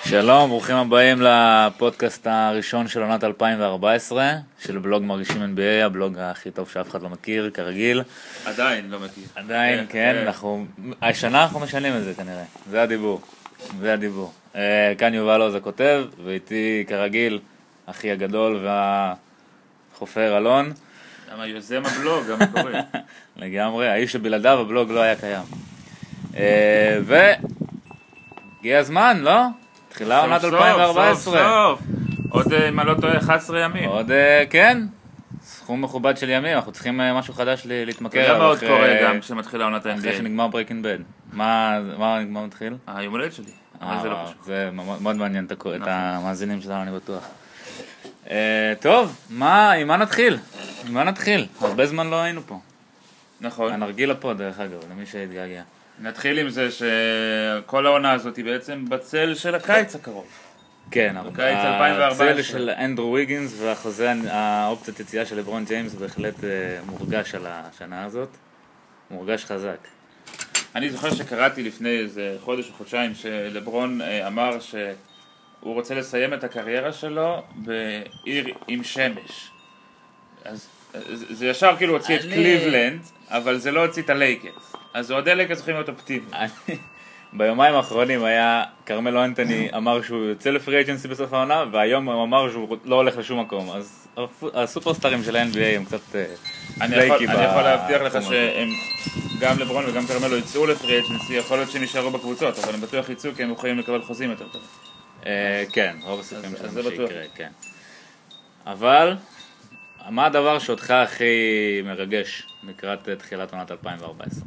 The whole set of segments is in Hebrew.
שלום, ברוכים הבאים לפודקאסט הראשון של עונת 2014 של בלוג מרגישים NBA, הבלוג הכי טוב שאף אחד לא מכיר, כרגיל. עדיין לא מכיר. עדיין, כן, השנה אנחנו משנים את זה כנראה, זה הדיבור. כאן יובל עוז הכותב, ואיתי כרגיל, אחי הגדול והחופר אלון. גם היוזם הבלוג, גם קורא. לגמרי, האיש שבלעדיו הבלוג לא היה קיים. והגיע הזמן, לא? תחילה עונת 2014. סוף. עוד, אם אני לא טועה, 11 ימים. עוד, כן. סכום מכובד של ימים, אנחנו צריכים משהו חדש להתמכר. זה מאוד קורה גם כשמתחילה עונת ה-NBA. אחרי שנגמר Breaking Bad. מה נגמר מתחיל? היום הולדת שלי. אבל זה לא קשור. זה מאוד מעניין את המאזינים שלנו, אני בטוח. טוב, עם מה נתחיל? הרבה זמן לא היינו פה. נכון. הנרגילה פה, דרך אגב, למי שהתגעגע. נתחיל עם זה שכל העונה הזאת היא בעצם בצל של הקיץ הקרוב. כן, בקיץ 2014. הצל של אנדרו ויגינס והחוזה, האופציית יציאה של לברון ג'יימס בהחלט מורגש על השנה הזאת. מורגש חזק. אני זוכר שקראתי לפני איזה חודש או חודשיים שלברון אמר שהוא רוצה לסיים את הקריירה שלו בעיר עם שמש. אז זה ישר כאילו הוציא את קליבלנד, אבל זה לא הוציא את הלייקרס. אז אוהדי הלייקרס צריכים להיות אופטימיים. ביומיים האחרונים היה, קרמלו אנטוני אמר שהוא יוצא לפרי אג'נסי בסוף העונה, והיום הוא אמר שהוא לא הולך לשום מקום. אז הסופרסטארים של ה-NBA הם קצת פלייקי. אני יכול להבטיח לך שהם, גם לברון וגם קרמלו יצאו לפרי אג'נסי, יכול להיות שהם יישארו בקבוצות, אבל הם בטוח יצאו כי הם יכולים לקבל חוזים יותר טוב. כן, רוב הסיפורים שלנו שיקרה, כן. אבל מה הדבר שאותך הכי מרגש לקראת תחילת עונת 2014?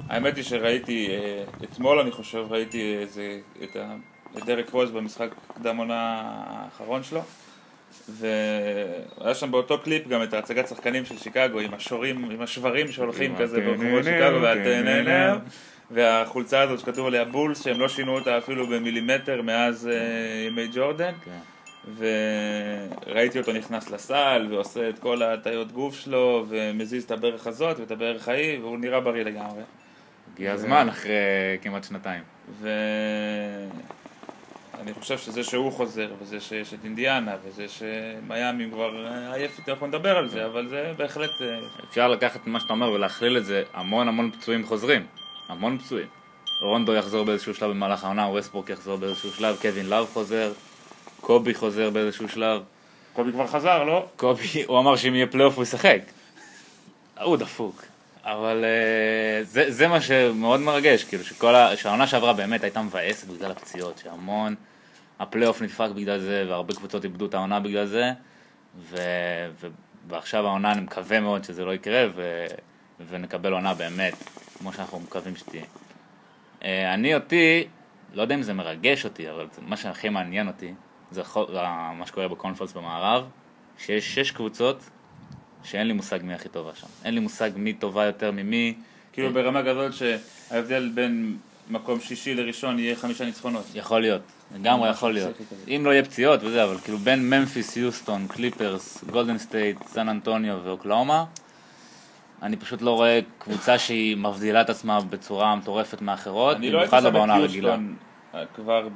האמת היא שראיתי, אתמול אני חושב, ראיתי את דרק רוז במשחק קדם עונה האחרון שלו, והיה שם באותו קליפ גם את הצגת שחקנים של שיקגו עם השברים שהולכים כזה ברחובות שיקגו והחולצה הזאת שכתוב עליה בולס, שהם לא שינו אותה אפילו במילימטר מאז ימי ג'ורדן. וראיתי אותו נכנס לסל ועושה את כל הטיות גוף שלו ומזיז את הברך הזאת ואת הברך ההיא, והוא נראה בריא לגמרי. הגיע הזמן אחרי כמעט שנתיים. ואני חושב שזה שהוא חוזר וזה שיש את אינדיאנה וזה שמיימי כבר עייף, אנחנו נדבר על זה, אבל זה בהחלט אפשר לקחת מה שאתה אומר ולהכליל את זה. המון פצועים חוזרים, המון פצועים. רונדו יחזור באיזשהו שלב במהלך העונה, ווסטברוק יחזור באיזשהו שלב, קווין לאב חוזר, קובי חוזר באיזשהו שלב. קובי כבר חזר, לא? קובי, הוא אמר שאם יהיה פלייאוף הוא ישחק. הוא דפוק. אבל זה מה שמאוד מרגש, כאילו שהעונה שעברה באמת הייתה מבאסת בגלל הפציעות, שהמון, הפלייאוף נדפק בגלל זה, והרבה קבוצות איבדו את העונה בגלל זה, ועכשיו העונה אני מקווה מאוד שזה לא יקרה, ונקבל עונה באמת, כמו שאנחנו מקווים שתהיה. לא יודע אם זה מרגש אותי, אבל מה שהכי מעניין אותי, זה מה שקורה בקונפרנס במערב, שיש 6 קבוצות שאין לי מושג מי הכי טובה שם. אין לי מושג מי טובה יותר ממי. כאילו ברמה גדול שההבדל בין מקום שישי לראשון יהיה 5 ניצחונות. יכול להיות, לגמרי יכול להיות. אם לא יהיה פציעות וזה, אבל כאילו בין ממפיס, יוסטון, קליפרס, גולדן סטייט, סן אנטוניו ואוקלאומה, אני פשוט לא רואה קבוצה שהיא מבדילה את עצמה בצורה מטורפת מאחרות, במיוחד לא בעונה הרגילה. כבר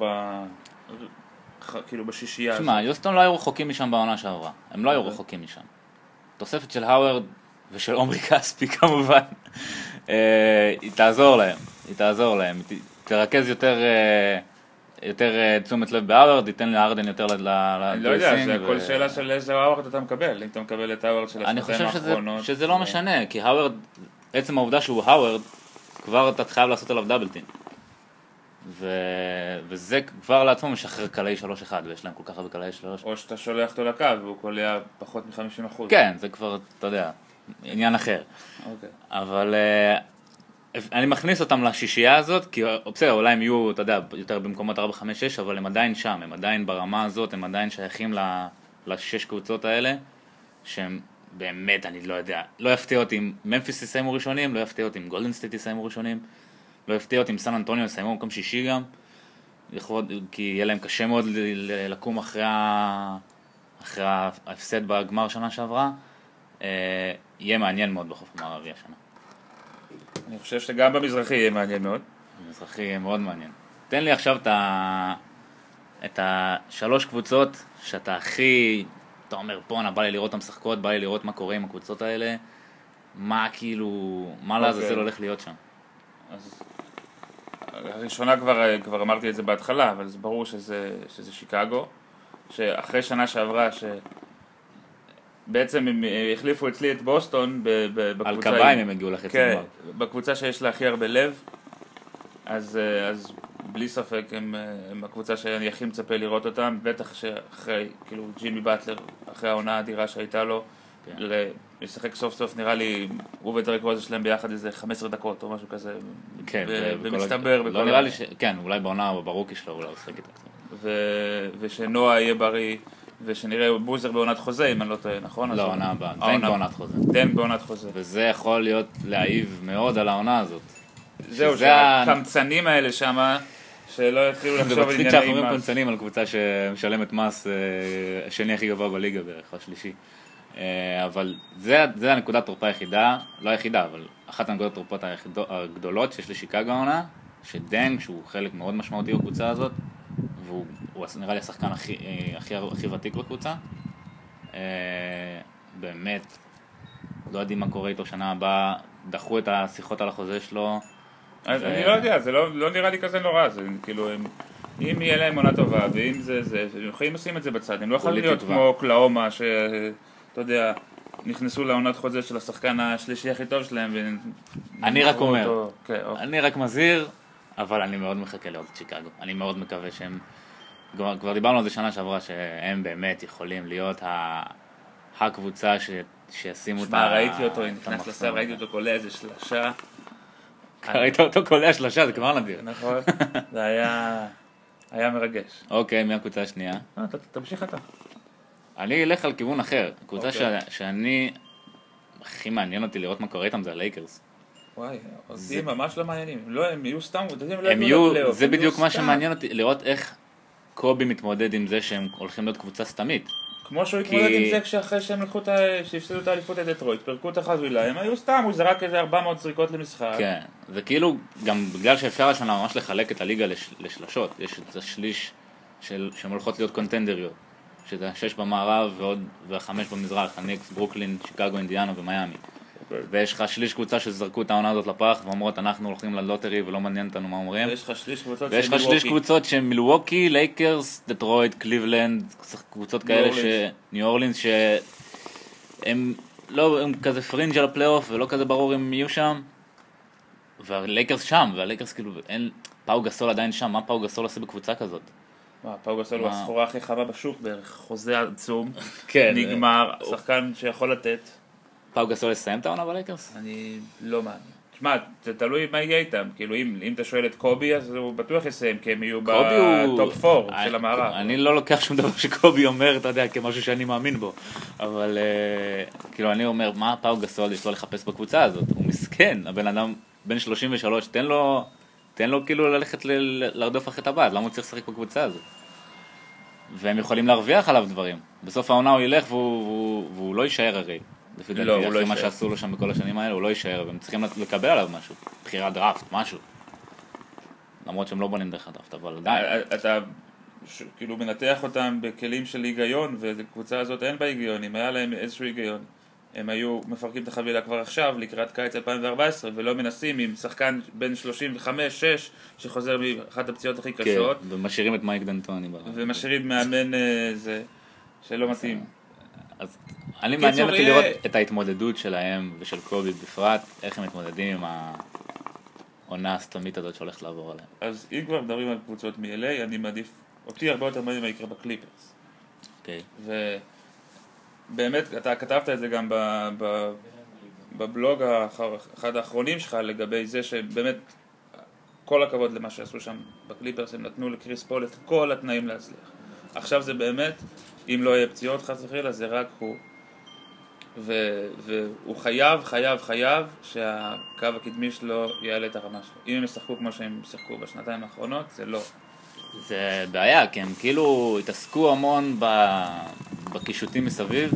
כאילו בשישייה הזאת. תשמע, יוסטון לא היו רחוקים משם בעונה שעברה. הם לא היו רחוקים משם. תוספת של האוורד ושל עומרי כספי כמובן, היא תעזור להם. תרכז יותר תשומת לב בהאוורד, ייתן להארדן יותר לדייסינג. אני לא יודע, זה כל שאלה של איזה האוורד אתה מקבל. אם אתה מקבל את האוורד של השנתיים האחרונות. אני חושב שזה לא משנה, כי האוורד, עצם העובדה שהוא האוורד, כבר אתה חייב לעשות עליו דאבל טים. וזה כבר לעצמו משחרר קלעי 3-1, ויש להם כל כך הרבה קלעי 3. או שאתה שולח אותו לקו והוא קולע פחות מ-50%. כן, זה כבר, אתה יודע, עניין אחר. אוקיי. אבל אני מכניס אותם לשישייה הזאת, כי בסדר, אולי הם יהיו, אתה יודע, יותר במקומות 4-5-6, אבל הם עדיין שם, הם עדיין ברמה הזאת, הם עדיין שייכים ל6 קבוצות האלה, שהם באמת, אני לא יודע, לא יפתיע אותי אם ממפיס יסיימו ראשונים, לא יפתיע אותי אם גולדן סטייט יסיימו ראשונים, לא יפתיע אותי אם סן אנטוניו יסיימו מקום שישי גם, כי יהיה להם קשה מאוד לקום אחרי ההפסד בגמר שנה שעברה. יהיה מעניין מאוד בחוף המערבי השנה. אני חושב שגם במזרחי יהיה מעניין מאוד. במזרחי יהיה מאוד מעניין. תן לי עכשיו את השלוש קבוצות שאתה הכי, אתה אומר, בואנה, בא לי לראות אותם משחקות, בא לי לראות מה קורה עם הקבוצות האלה, מה כאילו, מה לעזאזל הולך להיות שם. אז הראשונה כבר אמרתי את זה בהתחלה, אבל זה ברור שזה שיקגו, שאחרי שנה שעברה, בעצם הם החליפו אצלי את בוסטון בקבוצה... על קביים הם הגיעו לחצי גמר. כן, בקבוצה שיש לה הכי הרבה לב, אז בלי ספק הם הקבוצה שאני הכי מצפה לראות אותם, בטח שאחרי, כאילו, ג'ימי באטלר, אחרי העונה האדירה שהייתה לו, לשחק סוף סוף נראה לי, הוא ודרק רוז שלהם ביחד איזה 15 דקות או משהו כזה, ומצטבר. לא נראה לי כן, אולי בעונה או ברוקי שלו אולי הוא שחק איתה. ושנועה יהיה בריא, ושנראה בוזר בעונת חוזה, אם אני לא טועה, נכון? לא, העונה הבאה, דנק בעונת חוזה. דנק בעונת חוזה. וזה יכול להיות להעיב מאוד על העונה הזאת. זהו, שהקמצנים האלה שמה, שלא יתחילו לחשוב על ענייני זה מצחיק שאנחנו אומרים קמצנים על קבוצה שמשלמת מס השני הכי גבוה בליגה בערך, השלישי. אבל זה הנקודת תורפה היחידה, לא היחידה, אבל אחת הנקודת תורפות הגדולות שיש לשיקגו העונה, שדנק, שהוא חלק מאוד משמעותי בקבוצה הזאת, והוא נראה לי השחקן הכי ותיק בקבוצה. באמת, לא יודעים מה קורה איתו שנה הבאה, דחו את השיחות על החוזה שלו. אני לא יודע, זה לא נראה לי כזה נורא, זה כאילו, אם יהיה להם עונה טובה, ואם זה, הם יכולים לשים את זה בצד, הם לא יכולים להיות כמו קלאומה, שאתה יודע, נכנסו לעונת חוזה של השחקן השלישי הכי טוב שלהם. אני רק אומר, אני רק מזהיר, אבל אני מאוד מחכה לראות את שיקגו. אני מאוד מקווה שהם, כבר דיברנו על זה שנה שעברה, שהם באמת יכולים להיות הקבוצה שישימו את שמע, ראיתי אותו, נכנס לסל, ראיתי אותו קולע איזה שלשה. ראית אותו קולע שלשה, זה כבר נדיר. נכון, זה היה מרגש. אוקיי, מי הקבוצה השנייה? תמשיך אתה. אני אלך על כיוון אחר. הקבוצה שאני, הכי מעניין אותי לראות מה קורה איתם זה הלייקרס. וואי, אותי ממש לא מעניינים. לא, הם יהיו סתם, זה בדיוק מה שמעניין אותי, לראות איך קובי מתמודד עם זה שהם הולכים להיות קבוצה סתמית. כמו שהוא התמודד עם זה כשאחרי שהם שהפסידו את האליפות את דטרויט, פרקו את החזוילה, הם היו סתם, הוא זרק איזה 400 זריקות למשחק. כן, זה כאילו, גם בגלל שאפשר השנה ממש לחלק את הליגה לשלשות, יש את השליש שהן הולכות להיות קונטנדריות, שזה 6 במערב ו5 במזרח, הניקס, ברוקלין, שיקגו, אינדיאנה ומיימי. ויש לך שליש קבוצה שזרקו את העונה הזאת לפח ואומרות אנחנו הולכים ללוטרי ולא מעניין אותנו מה אומרים. ויש לך שליש קבוצות שהן מילווקי, לייקרס, דטרויט, קליבלנד, קבוצות כאלה ניו אורלינס שהם לא, הם כזה פרינג' על הפלייאוף ולא כזה ברור אם יהיו שם. והלייקרס שם, והלייקרס כאילו אין, פאו גסול עדיין שם, מה פאו גסול עושה בקבוצה כזאת? פאו גסול הוא הסחורה הכי חמה בשוק בערך, חוזה עצום, נגמר, שחקן שיכול לתת. פאו גסול לסיים את העונה בלייקרס? אני לא מאמין. תשמע, זה תלוי מה יהיה איתם. כאילו, אם אתה שואל את קובי, אז הוא בטוח יסיים, כי הם יהיו בטופ 4 של המערב. אני לא לוקח שום דבר שקובי אומר, אתה יודע, כמשהו שאני מאמין בו. אבל, כאילו, אני אומר, מה פאו גסול יש לו לחפש בקבוצה הזאת? הוא מסכן, הבן אדם בן 33, תן לו כאילו ללכת לרדוף אחרי טבעת, למה הוא צריך לשחק בקבוצה הזאת? והם יכולים להרוויח עליו דברים. בסוף העונה הוא ילך והוא לא יישאר הרי. לפי דעתי, אחרי מה שעשו לו שם בכל השנים האלה, הוא לא יישאר, והם צריכים לקבל עליו משהו, בחירת דראפט, משהו. למרות שהם לא בונים דרך הדראפט, אבל עדיין. אתה כאילו מנתח אותם בכלים של היגיון, ולקבוצה הזאת אין בה היגיון, אם היה להם איזשהו היגיון, הם היו מפרקים את החבילה כבר עכשיו, לקראת קיץ 2014, ולא מנסים עם שחקן בין 35-6, שחוזר מאחת הפציעות הכי קשות. כן, ומשאירים את מייק דנטוני. ומשאירים מאמן זה, שלא מתאים. אז אני מעניין אותי לראות את ההתמודדות שלהם ושל קובי בפרט, איך הם מתמודדים עם העונה הסתמית הזאת שהולכת לעבור עליהם. אז אם כבר מדברים על קבוצות מ-LA, אני מעדיף, אותי הרבה יותר מעניין מה יקרה בקליפרס. אוקיי. ובאמת, אתה כתבת את זה גם בבלוג אחד האחרונים שלך, לגבי זה שבאמת, כל הכבוד למה שעשו שם בקליפרס, הם נתנו לקריס פול את כל התנאים להצליח. עכשיו זה באמת, אם לא יהיה פציעות חס וחלילה, זה רק הוא. והוא חייב שהקו הקדמי שלו יעלה את הרמה שלו. אם הם ישחקו כמו שהם ישחקו בשנתיים האחרונות, זה לא. זה בעיה, כי הם כאילו התעסקו המון בקישוטים מסביב,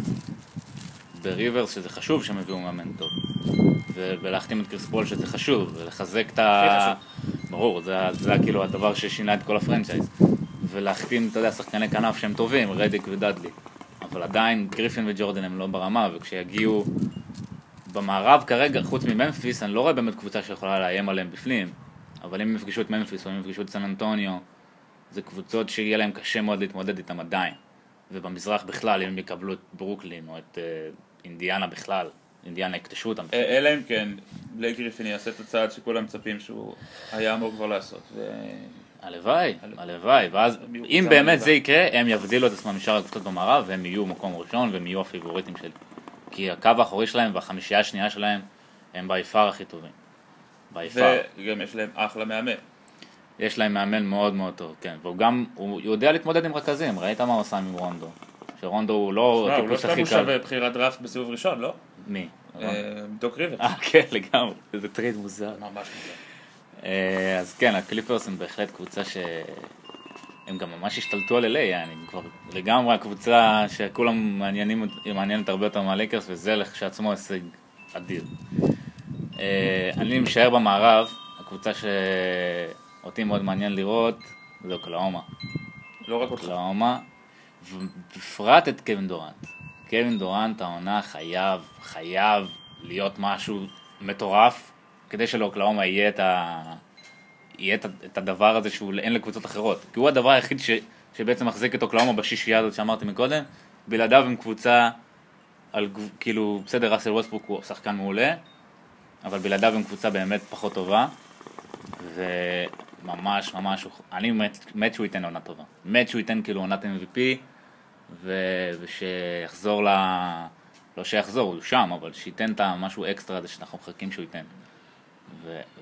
בריברס שזה חשוב שהם הביאו מאמן טוב, ולהחתים את קריס פול שזה חשוב, ולחזק ברור, זה כאילו הדבר ששינה את כל הפרנצ'ייז. ולהחתים, אתה יודע, שחקני כנף שהם טובים, רדיק ודאדלי. אבל עדיין גריפין וג'ורדן הם לא ברמה, וכשיגיעו במערב כרגע, חוץ מממפיס, אני לא רואה באמת קבוצה שיכולה לאיים עליהם בפנים. אבל אם הם יפגשו את ממפיס או אם הם יפגשו את סן אנטוניו, זה קבוצות שיהיה להם קשה מאוד להתמודד איתם עדיין. ובמזרח בכלל, אם הם יקבלו את ברוקלין או את אינדיאנה בכלל, אינדיאנה יקטשו אותם. אלא אם כן, בלייק גריפין יעשה את הצעד שכולם מצפים שהוא היה אמור כבר לעשות. הלוואי, הלוואי, ואז אם באמת זה יקרה, הם יבדילו את עצמם משאר הקבוצות במערב, והם יהיו מקום ראשון, והם יהיו הפיבוריטים של... כי הקו האחורי שלהם והחמישייה השנייה שלהם, הם ביפר הכי טובים. ביפר. וגם יש להם אחלה מאמן. יש להם מאמן מאוד מאוד טוב, כן. והוא גם, הוא יודע להתמודד עם רכזים, ראית מה הוא עושה עם רונדו? שרונדו הוא לא הטיפוס הכי קל. הוא לא סתם שווה בחירת דראפט בסיבוב ראשון, לא? מי? דוק ריברס. כן, לגמרי. זה טרייד מוזר. ממש מוזר. אז כן, הקליפרס הם בהחלט קבוצה שהם גם ממש השתלטו על LA, אני כבר לגמרי הקבוצה שכולם מעניינת הרבה יותר מהלייקרס, וזה לכשעצמו הישג אדיר. אני משער במערב, הקבוצה שאותי מאוד מעניין לראות, זה אוקלהומה. לא רק אותך. אוקלהומה, ובפרט את קווין דורנט. קווין דורנט העונה חייב להיות משהו מטורף, כדי שלאוקלהומה יהיה את הדבר הזה שאין לקבוצות אחרות. כי הוא הדבר היחיד שבעצם מחזיק את אוקלהומה בשישייה הזאת שאמרתי מקודם. בלעדיו עם קבוצה, כאילו בסדר, ראסל ווסטברוק הוא שחקן מעולה, אבל בלעדיו עם קבוצה באמת פחות טובה. וממש, אני מת שהוא ייתן עונה טובה. מת שהוא ייתן כאילו עונת MVP, ושיחזור לא שיחזור, הוא שם, אבל שייתן את המשהו אקסטרה הזה שאנחנו מחכים שהוא ייתן.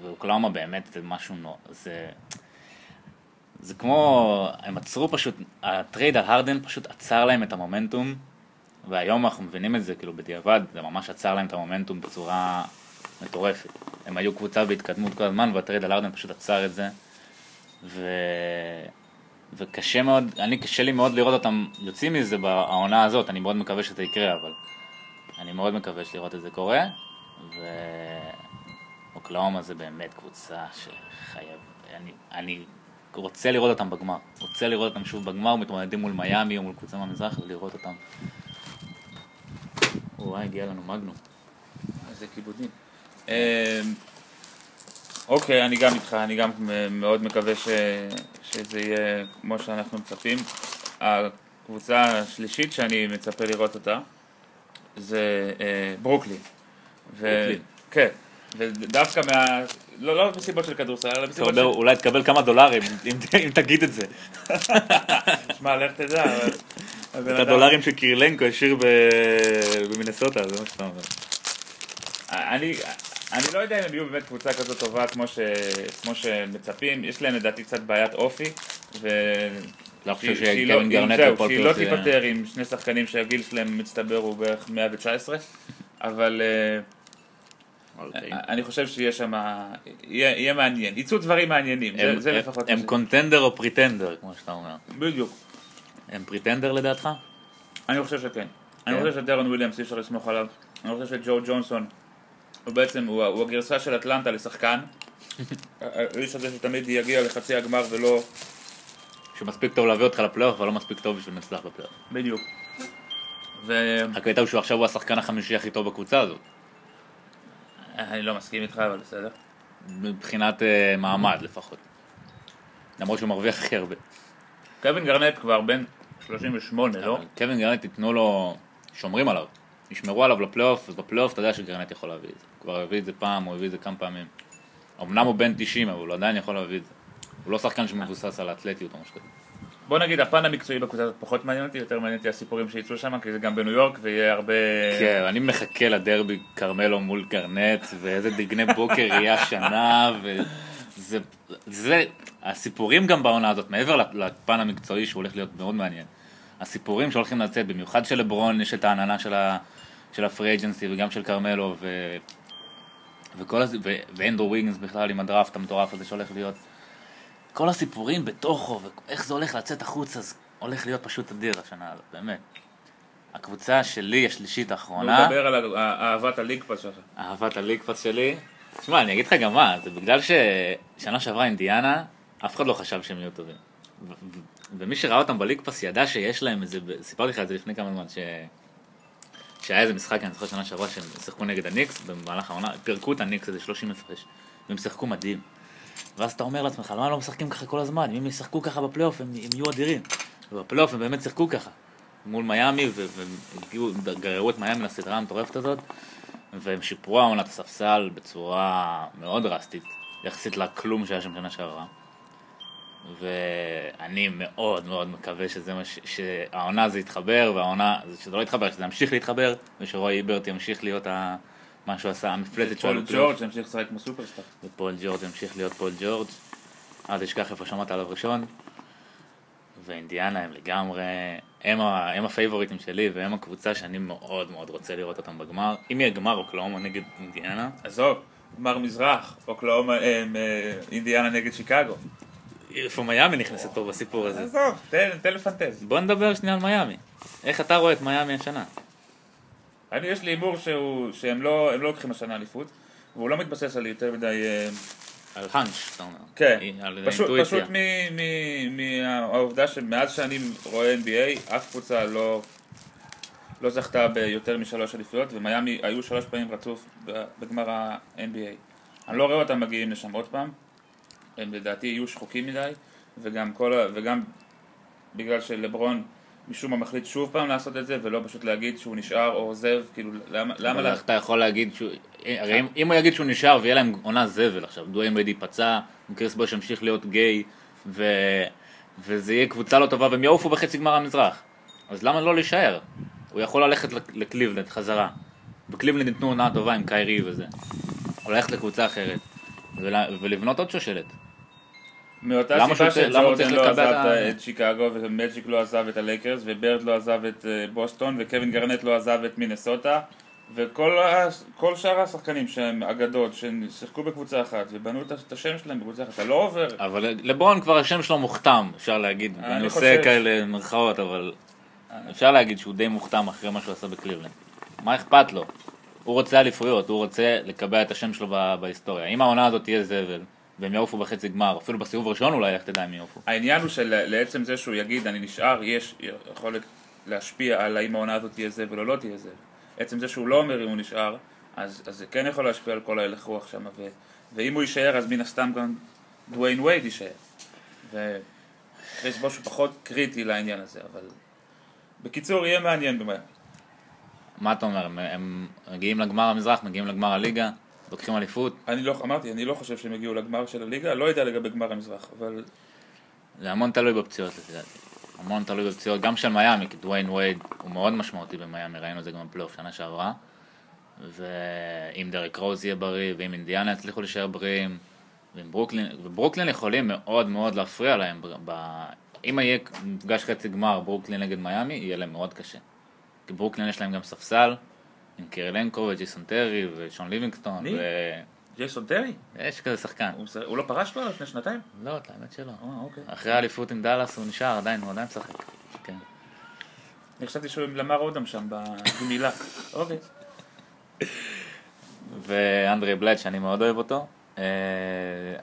ואוקלהומה באמת זה משהו, זה כמו, הם עצרו פשוט, הטרייד על הרדן פשוט עצר להם את המומנטום, והיום אנחנו מבינים את זה, כאילו בדיעבד, זה ממש עצר להם את המומנטום בצורה מטורפת. הם היו קבוצה בהתקדמות כל הזמן, והטרייד על הרדן פשוט עצר את זה, וקשה מאוד, קשה לי מאוד לראות אותם יוצאים מזה בעונה הזאת, אני מאוד מקווה שזה יקרה, אבל אני מאוד מקווה לראות את זה קורה, אוקלהומה זה באמת קבוצה שחייב, אני רוצה לראות אותם בגמר, רוצה לראות אותם שוב בגמר, מתמודדים מול מיאמי או מול קבוצה מהמזרח ולראות אותם. וואי, הגיע לנו מגנום. איזה כיבודים. אוקיי, אני גם איתך, אני גם מאוד מקווה שזה יהיה כמו שאנחנו מצפים. הקבוצה השלישית שאני מצפה לראות אותה זה ברוקלין. ברוקלין? כן. ודווקא לא מסיבות של כדורסל, אלא מסיבות של... אולי תקבל כמה דולרים, אם תגיד את זה. שמע, לך תדע. את הדולרים של קירלנקו השאיר במינסוטה, זה מה שאתה אומר. אני לא יודע אם הם יהיו באמת קבוצה כזאת טובה כמו שמצפים, יש להם לדעתי קצת בעיית אופי, שהיא לא תיפטר עם שני שחקנים שהגיל שלהם מצטבר הוא בערך 119, אבל... אני חושב שיהיה שם, יהיה מעניין, יצאו דברים מעניינים, זה לפחות... הם קונטנדר או פריטנדר, כמו שאתה אומר. בדיוק. הם פריטנדר לדעתך? אני חושב שכן. אני חושב שדרון וויליאמס אי אפשר לסמוך עליו. אני חושב שג'ו ג'ונסון, הוא בעצם, הוא הגרסה של אטלנטה לשחקן. האיש הזה שתמיד יגיע לחצי הגמר ולא... שמספיק טוב להביא אותך לפלייאוף, אבל לא מספיק טוב בשביל מצלח בפלייאוף. בדיוק. הקטע הוא שהוא עכשיו הוא השחקן החמישי הכי טוב בקבוצה הזאת. אני לא מסכים איתך, אבל בסדר. מבחינת מעמד לפחות. למרות שהוא מרוויח הכי הרבה. קווין גרנט כבר בן 38, לא? קווין גרנט יתנו לו, שומרים עליו. ישמרו עליו לפלייאוף, ובפלייאוף אתה יודע שגרנט יכול להביא את זה. הוא כבר הביא את זה פעם, הוא הביא את זה כמה פעמים. אמנם הוא בן 90, אבל הוא עדיין יכול להביא את זה. הוא לא שחקן שמבוסס על האתלטיות או משהו כזה. בוא נגיד, הפן המקצועי בקבוצה הזאת פחות מעניין אותי, יותר מעניין אותי הסיפורים שיצאו שם, כי זה גם בניו יורק ויהיה הרבה... כן, אני מחכה לדרבי קרמלו מול גרנט, ואיזה דגני בוקר יהיה השנה, וזה... הסיפורים גם בעונה הזאת, מעבר לפן המקצועי שהוא הולך להיות מאוד מעניין. הסיפורים שהולכים לצאת, במיוחד של לברון, יש את העננה של הפרי אג'נסי וגם של קרמלו, ואנדרו ויגנס בכלל עם הדראפט המטורף הזה שהולך להיות. כל הסיפורים בתוכו, ואיך זה הולך לצאת החוץ, אז הולך להיות פשוט אדיר השנה הזאת, באמת. הקבוצה שלי, השלישית האחרונה... הוא מדבר על אהבת הליג פס שלך. אהבת הליג פס שלי. תשמע, אני אגיד לך גם מה, זה בגלל ששנה שעברה אינדיאנה, אף אחד לא חשב שהם יהיו טובים. ומי שראה אותם בליג פאס ידע שיש להם איזה, סיפרתי לך את זה לפני כמה זמן, שהיה איזה משחק, אני זוכר שנה שעברה שהם שיחקו נגד הניקס במהלך העונה, פירקו את הניקס איזה 30 הפרש, והם שיחקו מדהים. ואז אתה אומר לעצמך, למה לא משחקים ככה כל הזמן? אם הם ישחקו ככה בפלייאוף, הם יהיו אדירים. ובפלייאוף הם באמת שיחקו ככה. מול מיאמי, והם גררו את מיאמי לסדרה המטורפת הזאת, והם שיפרו העונת הספסל בצורה מאוד דרסטית, יחסית לכלום שהיה שם שנה שעברה. ואני מאוד מאוד מקווה שהעונה הזה יתחבר, שזה לא יתחבר, שזה ימשיך להתחבר, ושרועי היברט ימשיך להיות מה שהוא עשה, המפלטת שלו. פול ג'ורג' ימשיך לשחק כמו סופרסטאר. ופול ג'ורג' ימשיך להיות פול ג'ורג'. אז ישכח איפה שמעת עליו ראשון. ואינדיאנה הם לגמרי, הם הפייבוריטים שלי, והם הקבוצה שאני מאוד מאוד רוצה לראות אותם בגמר. אם יהיה גמר אוקלאומה נגד אינדיאנה. עזוב, גמר מזרח, אוקלאומה, אינדיאנה נגד שיקגו. איפה מיאמי נכנסת פה בסיפור הזה? עזוב, תן לפנטז. בוא נדבר שנייה על מיאמי. איך אתה רואה את מיאמי השנה? יש לי הימור שהם לא לוקחים השנה אליפות, והוא לא מתבסס על יותר מדי... על הנש, אתה אומר. כן, על פשוט אינטואיציה. מהעובדה שמאז שאני רואה NBA, אף קבוצה לא זכתה ביותר מ3 אליפויות, ומיאמי היו 3 פעמים רצוף בגמר ה-NBA. אני לא רואה אותם מגיעים לשם עוד פעם, הם לדעתי יהיו שחוקים מדי, וגם בגלל שלברון משום מה מחליט שוב פעם לעשות את זה, ולא פשוט להגיד שהוא נשאר או עוזב, כאילו למה איך אתה יכול להגיד שהוא... הרי אם הוא יגיד שהוא נשאר ויהיה להם עונה זבל עכשיו, דוויין וייד ייפצע, קריס בוש ימשיך להיות גיי, וזה יהיה קבוצה לא טובה, והם יעופו בחצי גמר המזרח. אז למה לא להישאר? הוא יכול ללכת לקליבלנד חזרה. בקליבלנד ניתנו עונה טובה עם קיירי וזה. או ללכת לקבוצה אחרת, ולבנות עוד שושלת. מאותה סיבה שג'ורדן לא עזב את שיקגו, ומג'יק לא עזב את הלייקרס, וברד לא עזב את בוסטון, וקווין גרנט לא עזב את מינסוטה, וכל שאר השחקנים שהם אגדות, ששיחקו בקבוצה אחת, ובנו את השם שלהם בקבוצה אחת, אתה לא עובר. אבל לברון כבר השם שלו מוכתם, אפשר להגיד, אני עושה כאלה מרכאות, אבל אפשר להגיד שהוא די מוכתם אחרי מה שהוא עשה בקליבלנד. מה אכפת לו? הוא רוצה אליפויות, הוא רוצה לקבע את השם שלו בהיסטוריה. אם העונה הזאת תהיה זבל, והם יעופו בחצי גמר, אפילו בסיבוב הראשון אולי, איך תדע אם יעופו. העניין הוא שלעצם זה שהוא יגיד, אני נשאר, יש יכולת להשפיע על האם העונה הזאת תהיה זבל או לא תהיה זבל. עצם זה שהוא לא אומר אם הוא נשאר, אז זה כן יכול להשפיע על כל ההלך רוח שם, ואם הוא יישאר, אז מן הסתם גם דוויין וייד יישאר. וקריס בוש הוא פחות קריטי לעניין הזה, אבל בקיצור, יהיה מעניין במה. מה אתה אומר? הם מגיעים לגמר המזרח, מגיעים לגמר הליגה, לוקחים אליפות? אני לא חושב שהם הגיעו לגמר של הליגה, לא יודע לגבי גמר המזרח, אבל... זה המון תלוי בפציעות, לדעתי. המון תלוי בפציעות, גם של מיאמי, כי דוויין וייד הוא מאוד משמעותי במיאמי, ראינו את זה גם בפלייאוף שנה שעברה. ואם דריק רוז יהיה בריא, ואם אינדיאנה יצליחו להישאר בריאים, וברוקלין יכולים מאוד מאוד להפריע להם. אם יהיה מפגש חצי גמר ברוקלין נגד מיאמי, יהיה להם מאוד קשה. כי ברוקלין יש להם גם ספסל, עם קירלנקו וג'ייסון טרי ושון ליבינגסטון. ג'ייסון טרי? יש כזה שחקן. הוא לא פרש לו לפני שנתיים? לא, את האמת שלא. אוקיי. אחרי האליפות עם דאלאס הוא נשאר, הוא עדיין משחק. כן. אני חשבתי שהוא עם למר אודם שם בגמילה. אוקיי. ואנדרי בלד, שאני מאוד אוהב אותו,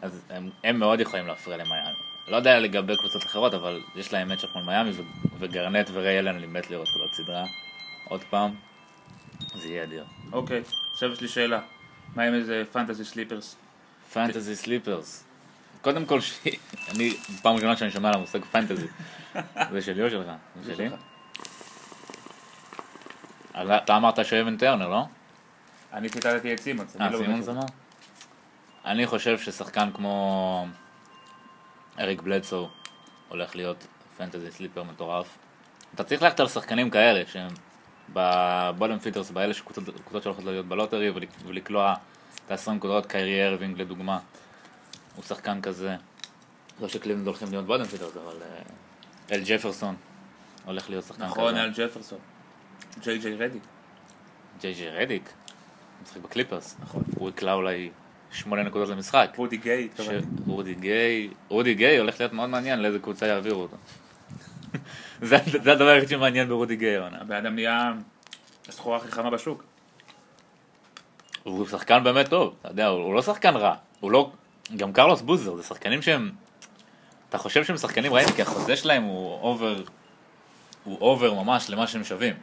אז הם מאוד יכולים להפריע למיאמי. לא יודע לגבי קבוצות אחרות, אבל יש להם מצ'אפ מול מיאמי, וגרנט וריי אלן אני מת לראות כזאת סדרה. עוד פעם, זה יהיה אדיר. אוקיי, עכשיו יש לי שאלה. מה עם איזה פנטזי סליפרס? פנטזי סליפרס. קודם כל, אני פעם ראשונה שאני שומע על המושג פנטזי. זה שלי או שלך? זה שלי? אתה אמרת שאבן טרנר, לא? אני ציטטתי את סימונס. סימונס אמר? אני חושב ששחקן כמו אריק בלדסו הולך להיות פנטזי סליפר מטורף. אתה צריך ללכת על שחקנים כאלה שהם בבודם פיטרס, באלה שקבוצות שהולכות להיות בלוטרי ולקלוע את ה-20 נקודות. קיירי ארווינג לדוגמה, הוא שחקן כזה. לא שקליבלנד הולכים להיות בודם פיטרס, אבל אל ג'פרסון הולך להיות שחקן כזה. נכון, אל ג'פרסון. ג'יי ג'יי רדיק משחק בקליפרס. נכון. הוא יקלע אולי 8 נקודות למשחק. רודי גיי הולך להיות מאוד מעניין לאיזה קבוצה יעבירו אותו. זה הדבר היחיד שמעניין ברודי גיי. הבן אדם נהיה הסחורה הכי חמה בשוק. הוא שחקן באמת טוב, אתה יודע, הוא לא שחקן רע, הוא לא, גם קרלוס בוזר, זה שחקנים שהם, אתה חושב שהם שחקנים רעים כי החוזה שלהם הוא אובר ממש למה שהם שווים,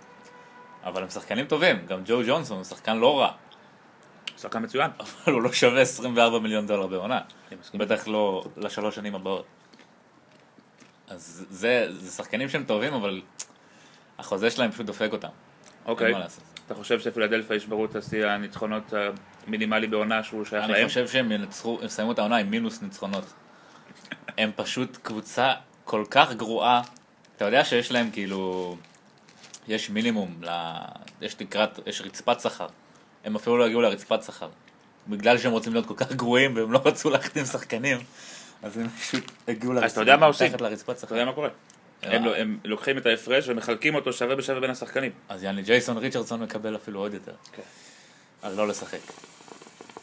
אבל הם שחקנים טובים, גם ג'ו ג'ונסון הוא שחקן לא רע, שחקן מצוין. אבל הוא לא שווה 24 מיליון דולר בעונה, בטח לא לשלוש שנים הבאות. אז זה שחקנים שהם טובים, אבל החוזה שלהם פשוט דופק אותם. אוקיי. אתה חושב שפילדלפיה ישברו את השיא הניצחונות המינימלי בעונה שהוא שייך להם? אני חושב שהם יסיימו את העונה עם מינוס ניצחונות. הם פשוט קבוצה כל כך גרועה. אתה יודע שיש להם כאילו, יש מינימום, יש רצפת שכר. הם אפילו לא הגיעו לרצפת שכר. בגלל שהם רוצים להיות כל כך גרועים והם לא רצו להחתים שחקנים, אז הם פשוט הגיעו אז אתה יודע מה עושים? לרצפת שכר. אתה יודע מה קורה? הם לוקחים את ההפרש ומחלקים אותו שווה בשווה בין השחקנים. אז יעני ג'ייסון ריצ'רדסון מקבל אפילו עוד יותר. כן. אז לא לשחק.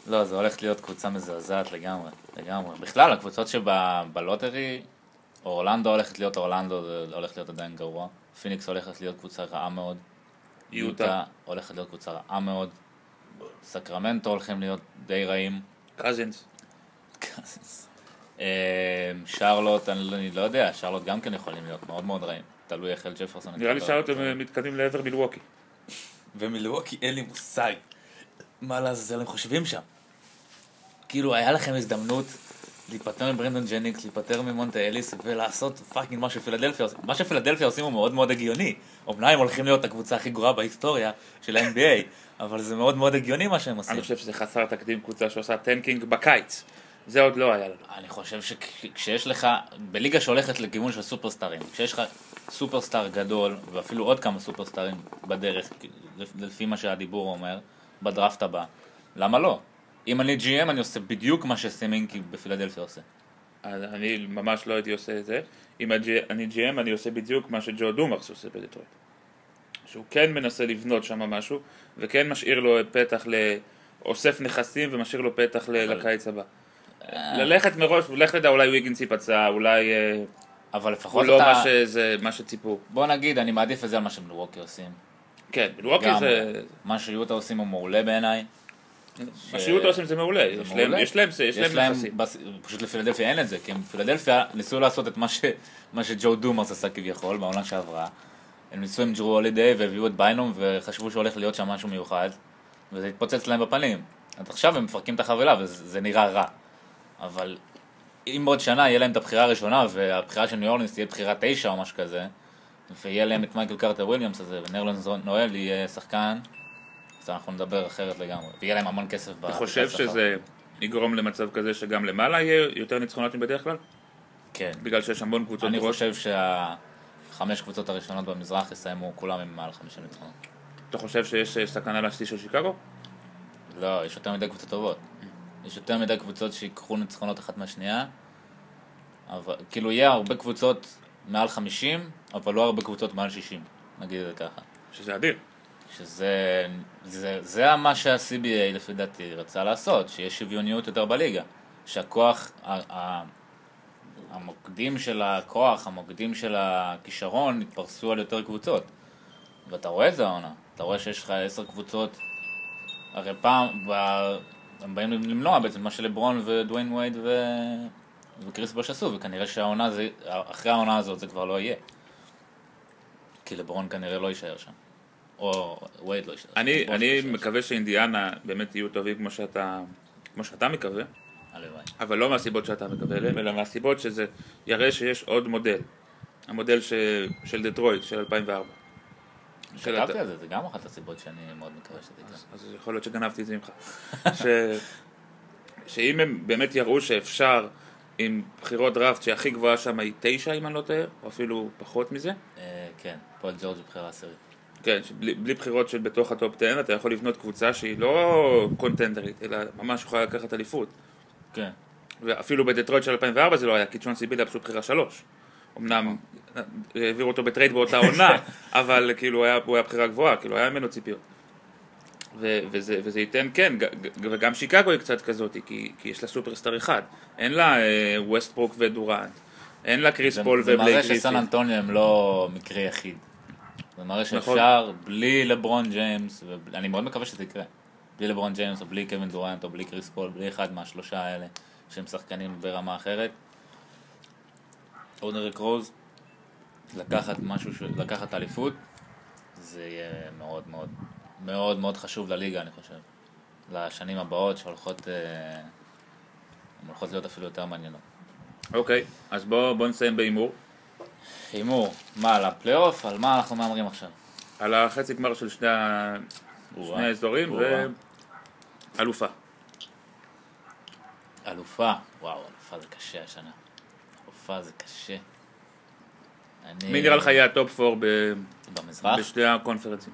לא, זה הולך להיות קבוצה מזעזעת לגמרי, לגמרי. בכלל, הקבוצות שבלוטרי, אורלנדו הולכת להיות אורלנדו, זה הולך להיות עדיין גרוע. פיניקס הולכת להיות קבוצה רעה מאוד. יוטה הולכת להיות קבוצה רעה מאוד. סקרמנטו הולכים להיות די רעים. קזינס. שרלוט, אני לא יודע, שרלוט גם כן יכולים להיות מאוד מאוד רעים. תלוי איך אל ג'פרסון. נראה לי שרלוט הם מתקדמים לעבר מילווקי. ומילווקי אין לי מושג מה לעזאזל הם חושבים שם. כאילו היה לכם הזדמנות להיפטר מברנדון ג'ניקס, להיפטר ממונטה אליס ולעשות פאקינג מה שפילדלפיה עושים. מה שפילדלפיה עושים הוא מאוד מאוד הגיוני. אומנם הם הולכים להיות הקבוצה הכי גרועה בהיסטוריה של ה-NBA, אבל זה מאוד מאוד הגיוני מה שהם עושים. אני חושב שזה חסר תקדים קבוצה שעושה טנקינג בקיץ. זה עוד לא היה לנו. אני חושב שכשיש לך, בליגה שהולכת לכיוון של סופרסטארים, כשיש לך סופרסטאר גדול, ואפילו עוד כמה סופרסטארים בדרך, לפי מה שהדיבור אומר, בדראפט הבא, למה לא? אם אני GM אני עושה בדיוק מה שסימינקי בפילדלפיה עושה. אני ממש לא הייתי עושה את זה. אם אני GM אני עושה בדיוק מה שג'ו דומרס עושה בדטרויט. שהוא כן מנסה לבנות שם משהו, וכן משאיר לו פתח לאוסף נכסים ומשאיר לו פתח לקיץ הבא. ללכת מראש, לך לדע, אולי וויגינס ייפצע, אולי אבל לפחות הוא לא מה שציפו. בוא נגיד, אני מעדיף את זה על מה שמילווקי עושים. כן, מילווקי זה... מה שיוטה עושים הוא מעולה בעיניי. מה שיוטה עושים זה מעולה, יש להם נכסים. פשוט לפילדלפיה אין את זה, כי פילדלפיה ניסו לעשות את מה שג'ו דומרס עשה כביכול בעונה שעברה. הם ניסו עם ג'רו הולידיי והביאו את ביינום וחשבו שהולך להיות שם משהו מיוחד, וזה התפוצץ להם בפנים. אז עכשיו הם מפרקים את החבילה וזה נראה רע. אבל אם בעוד שנה יהיה להם את הבחירה הראשונה, והבחירה של ניו אורלינס תהיה בחירה 9 או משהו כזה, ויהיה להם את מייקל קרטר וויליאמס הזה, ונרלנס נואל יהיה שחקן, אז אנחנו נדבר אחרת לגמרי. ויהיה להם המון כסף. אתה חושב שזה יגרום למצב כזה שגם למעלה יהיה יותר ניצחונות מבדרך כלל? כן. בגלל שיש המון קבוצות אני חושב שהחמש קבוצות הראשונות במזרח יסיימו כולם עם מעל 5 ניצחונות. אתה חושב שיש סכנה לשיא של שיקגו? לא, יש יותר מדי קבוצות טובות. יש יותר מדי קבוצות שיקחו ניצחונות אחת מהשנייה, אבל כאילו יהיה הרבה קבוצות מעל 50, אבל לא הרבה קבוצות מעל 60, נגיד את זה ככה. שזה אדיר. זה מה שה-CBA לפי דעתי רצה לעשות, שיש שוויוניות יותר בליגה, שהכוח, המוקדים של הכוח, המוקדים של הכישרון התפרסו על יותר קבוצות. ואתה רואה את זה העונה, אתה רואה שיש לך 10 קבוצות, הרי פעם, הם באים למנוע בעצם מה שלברון ודוויין וייד וקריס בוש עשו, וכנראה שהעונה זה, אחרי העונה הזאת זה כבר לא יהיה. כי לברון כנראה לא יישאר שם. או וייד לא יישאר. אני מקווה שאינדיאנה באמת יהיו טובים כמו שאתה מקווה. הלוואי. אבל לא מהסיבות שאתה מקווה אליהם, אלא מהסיבות שזה יראה שיש עוד מודל. המודל של דטרויט, של 2004. כתבתי על זה, זה גם אחת הסיבות שאני מאוד מקווה שזה יקרה. אז יכול להיות שגנבתי את זה ממך. שאם הם באמת יראו שאפשר עם בחירות דראפט שהכי גבוהה שם היא 9 אם אני לא טועה, או אפילו פחות מזה. כן, פול ג'ורג' בחירה עשירית. כן, בלי בחירות של בתוך הטופ 10 אתה יכול לבנות קבוצה שהיא לא קונטנדרית, אלא ממש יכולה לקחת אליפות. כן. ואפילו בדטרויט של 2004 זה לא היה, כי ג'ון סיביל היה פשוט בחירה 3. אמנם העבירו אותו בטרייד באותה עונה, אבל כאילו הוא היה בחירה גבוהה, כאילו היה ממנו ציפיות. וזה ייתן, כן, וגם שיקגו היא קצת כזאת, כי יש לה סופרסטאר אחד. אין לה ווסטברוק ודורנט, אין לה קריס פול ובלייק גריפין. זה מראה שסן אנטוניו הם לא מקרה יחיד. זה מראה שאפשר בלי לברון ג'יימס, ואני מאוד מקווה שזה יקרה. בלי לברון ג'יימס או בלי קווין דורנט או בלי קריס פול, בלי אחד מהשלושה האלה שהם שחקנים ברמה אחרת. דריק רוז, לקחת אליפות, זה יהיה מאוד מאוד מאוד מאוד חשוב לליגה, אני חושב. לשנים הבאות שהולכות להיות אפילו יותר מעניינות. אוקיי, אז בוא נסיים באימור. הימור, מה, על הפלייאוף? על מה אנחנו מאמרים עכשיו? על החצי גמר של שני האזורים ואלופה. אלופה, וואו, אלופה זה קשה השנה. אלופה זה קשה. מי נראה לך יהיה הטופ 4 במזרח? בשתי הקונפרנסים?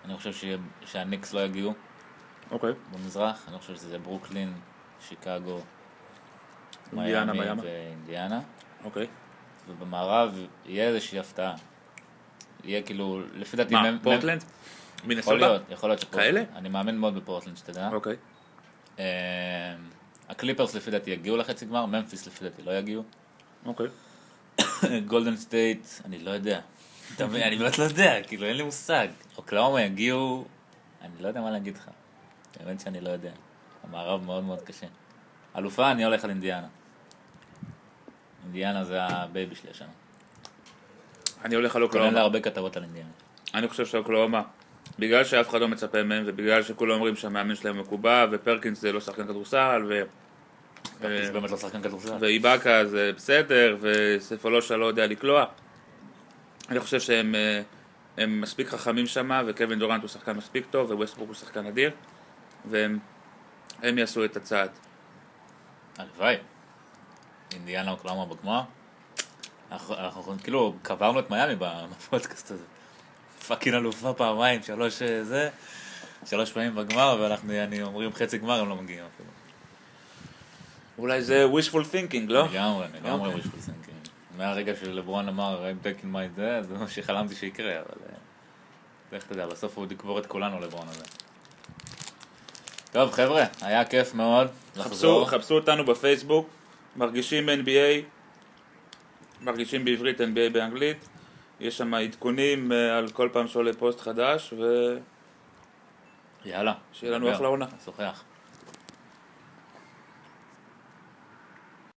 אני חושב שהניקס לא יגיעו. אוקיי. במזרח, אני חושב שזה ברוקלין, שיקגו, אינדיאנה, מיאמי ואינדיאנה. אוקיי. ובמערב יהיה איזושהי הפתעה. יהיה כאילו, לפי דעתי... מה, פורטלנד? יכול להיות שפורטלנד. כאלה? אני מאמין מאוד בפורטלנד, שתדע. אוקיי. הקליפרס לפי דעתי יגיעו לחצי גמר, ממפיס לפי דעתי לא יגיעו. אוקיי. גולדן סטייט, אני לא יודע. אני באמת לא יודע, כאילו אין לי מושג. אוקלאומה יגיעו, אני לא יודע מה להגיד לך. באמת שאני לא יודע. המערב מאוד מאוד קשה. אלופה, אני הולך על אינדיאנה. אינדיאנה זה הבייבי שלי השנה. אני הולך על קוראים אוקלאומה. לה הרבה כתבות על אינדיאנה. אני חושב שאוקלאומה, בגלל שאף אחד לא מצפה מהם, ובגלל שכולם אומרים שהמאמן שלהם מקובע, ופרקינס זה לא שחקן כדורסל, זה באמת לא שחקן כדורסל. ואיבאקה זה בסדר, וספולושה לא יודע לקלוע. אני חושב שהם מספיק חכמים שם, וקווין דורנט הוא שחקן מספיק טוב, וווסטברוק הוא שחקן אדיר, והם יעשו את הצעד. הלוואי. אינדיאנה אוקלאומה בגמר. אנחנו כאילו קברנו את מיאמי בפודקאסט הזה. פאקינג אלופה פעמיים, 3 פעמים בגמר, ואנחנו אומרים חצי גמר, הם לא מגיעים אפילו. אולי זה wishful thinking, לא? לגמרי wishful thinking. מהרגע שלברון אמר, I'm taking my day, זה מה שחלמתי שיקרה, אבל... איך אתה יודע, בסוף הוא יקבור את כולנו לברון הזה. טוב, חבר'ה, היה כיף מאוד. חפשו אותנו בפייסבוק, מרגישים NBA, מרגישים בעברית NBA באנגלית, יש שם עדכונים על כל פעם שעולה פוסט חדש, יאללה. שיהיה לנו אחלה עונה. שוחח.